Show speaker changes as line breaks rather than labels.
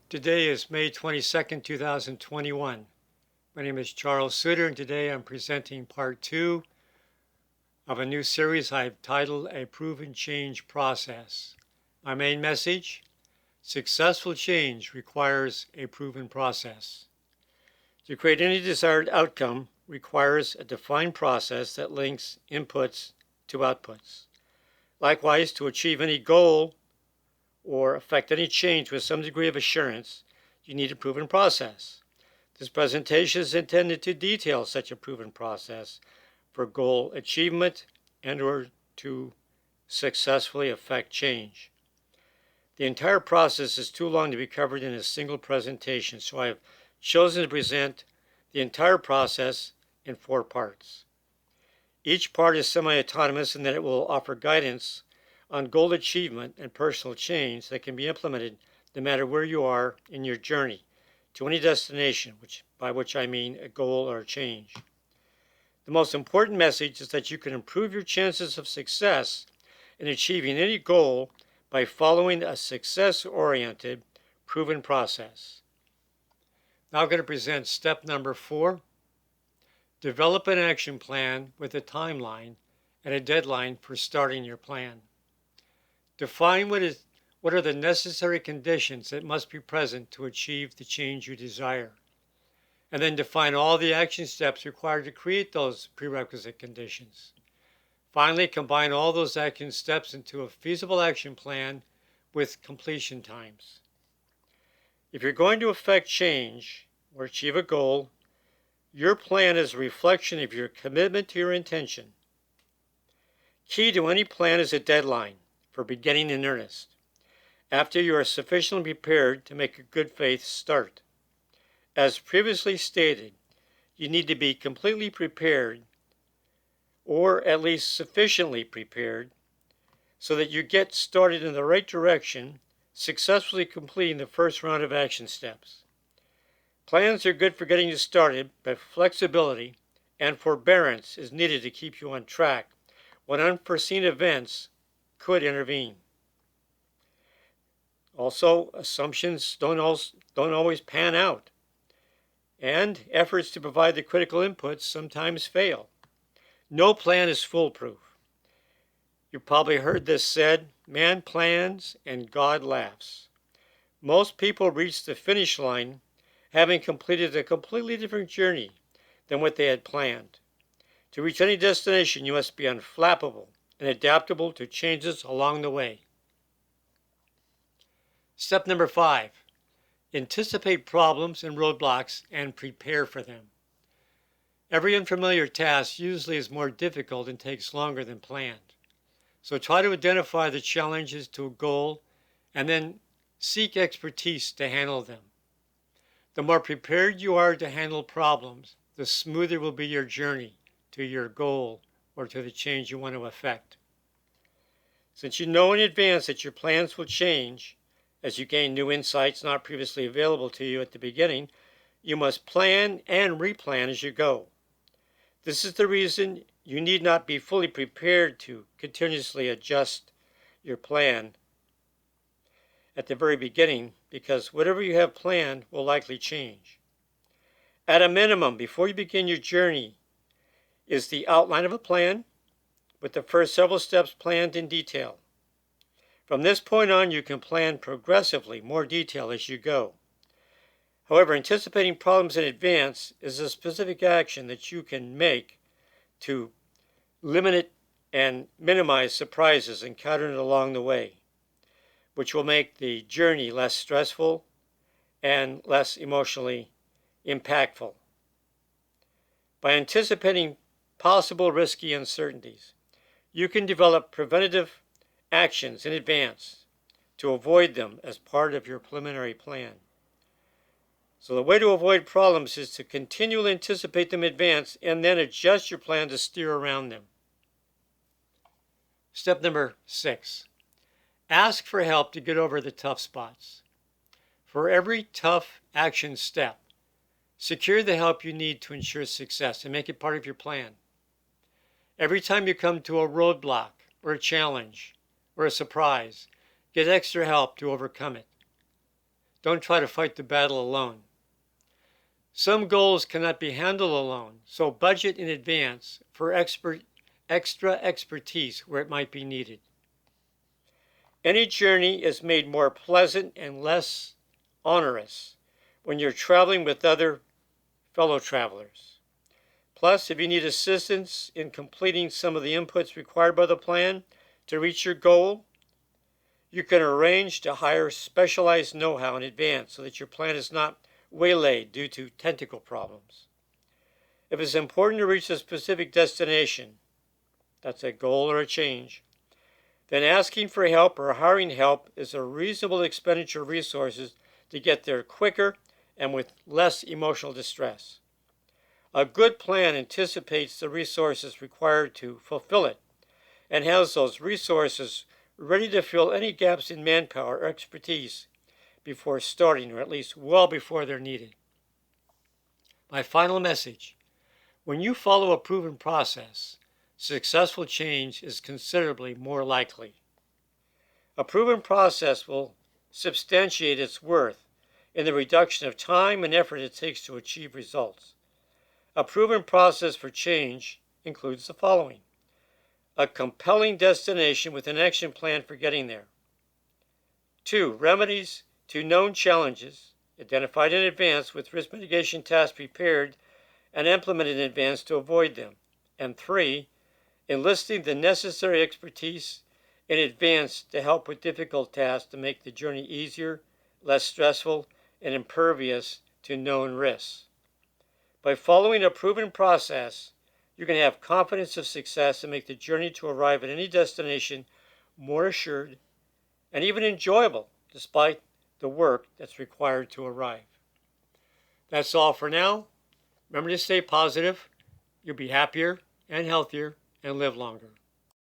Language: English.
Today is May 22nd, 2021. My name is Charles Suter, and today I'm presenting part two of a new series I've titled A Proven Change Process. My main message: successful change requires a proven process. To create any desired outcome requires a defined process that links inputs to outputs. Likewise, to achieve any goal or affect any change with some degree of assurance, you need a proven process. This presentation is intended to detail such a proven process for goal achievement and or to successfully affect change. The entire process is too long to be covered in a single presentation, so I have chosen to present the entire process in 4 parts. Each part is semi-autonomous in that it will offer guidance on goal achievement and personal change that can be implemented no matter where you are in your journey to any destination, by which I mean a goal or a change. The most important message is that you can improve your chances of success in achieving any goal by following a success-oriented, proven process. Now I'm going to present step number 4. Develop an action plan with a timeline and a deadline for starting your plan. Define what are the necessary conditions that must be present to achieve the change you desire, and then define all the action steps required to create those prerequisite conditions. Finally, combine all those action steps into a feasible action plan with completion times. If you're going to affect change or achieve a goal, your plan is a reflection of your commitment to your intention. Key to any plan is a deadline for beginning in earnest, after you are sufficiently prepared to make a good faith start. As previously stated, you need to be completely prepared, or at least sufficiently prepared, so that you get started in the right direction, successfully completing the first round of action steps. Plans are good for getting you started, but flexibility and forbearance is needed to keep you on track when unforeseen events could intervene. Also, assumptions don't always pan out, and efforts to provide the critical inputs sometimes fail. No plan is foolproof. You've probably heard this said: man plans and God laughs. Most people reach the finish line having completed a completely different journey than what they had planned. To reach any destination, you must be unflappable and adaptable to changes along the way. Step number 5. Anticipate problems and roadblocks and prepare for them. Every unfamiliar task usually is more difficult and takes longer than planned. So try to identify the challenges to a goal and then seek expertise to handle them. The more prepared you are to handle problems, the smoother will be your journey to your goal or to the change you want to effect. Since you know in advance that your plans will change as you gain new insights not previously available to you at the beginning, you must plan and replan as you go. This is the reason you need not be fully prepared to continuously adjust your plan at the very beginning, because whatever you have planned will likely change. At a minimum, before you begin your journey, is the outline of a plan with the first several steps planned in detail. From this point on, you can plan progressively more detail as you go. However, anticipating problems in advance is a specific action that you can make to limit and minimize surprises encountered along the way, which will make the journey less stressful and less emotionally impactful. By anticipating possible risky uncertainties, you can develop preventative actions in advance to avoid them as part of your preliminary plan. So the way to avoid problems is to continually anticipate them in advance and then adjust your plan to steer around them. Step number 6. Ask for help to get over the tough spots. For every tough action step, secure the help you need to ensure success and make it part of your plan. Every time you come to a roadblock or a challenge or a surprise, get extra help to overcome it. Don't try to fight the battle alone. Some goals cannot be handled alone, so budget in advance for extra expertise where it might be needed. Any journey is made more pleasant and less onerous when you're traveling with other fellow travelers. Plus, if you need assistance in completing some of the inputs required by the plan to reach your goal, you can arrange to hire specialized know-how in advance so that your plan is not waylaid due to technical problems. If it's important to reach a specific destination, that's a goal or a change, then asking for help or hiring help is a reasonable expenditure of resources to get there quicker and with less emotional distress. A good plan anticipates the resources required to fulfill it and has those resources ready to fill any gaps in manpower or expertise before starting, or at least well before they're needed. My final message: when you follow a proven process, successful change is considerably more likely. A proven process will substantiate its worth in the reduction of time and effort it takes to achieve results. A proven process for change includes the following: a compelling destination with an action plan for getting there. 2. Remedies to known challenges, identified in advance with risk mitigation tasks prepared and implemented in advance to avoid them. And 3. Enlisting the necessary expertise in advance to help with difficult tasks to make the journey easier, less stressful, and impervious to known risks. By following a proven process, you can have confidence of success and make the journey to arrive at any destination more assured and even enjoyable despite the work that's required to arrive. That's all for now. Remember to stay positive. You'll be happier and healthier and live longer.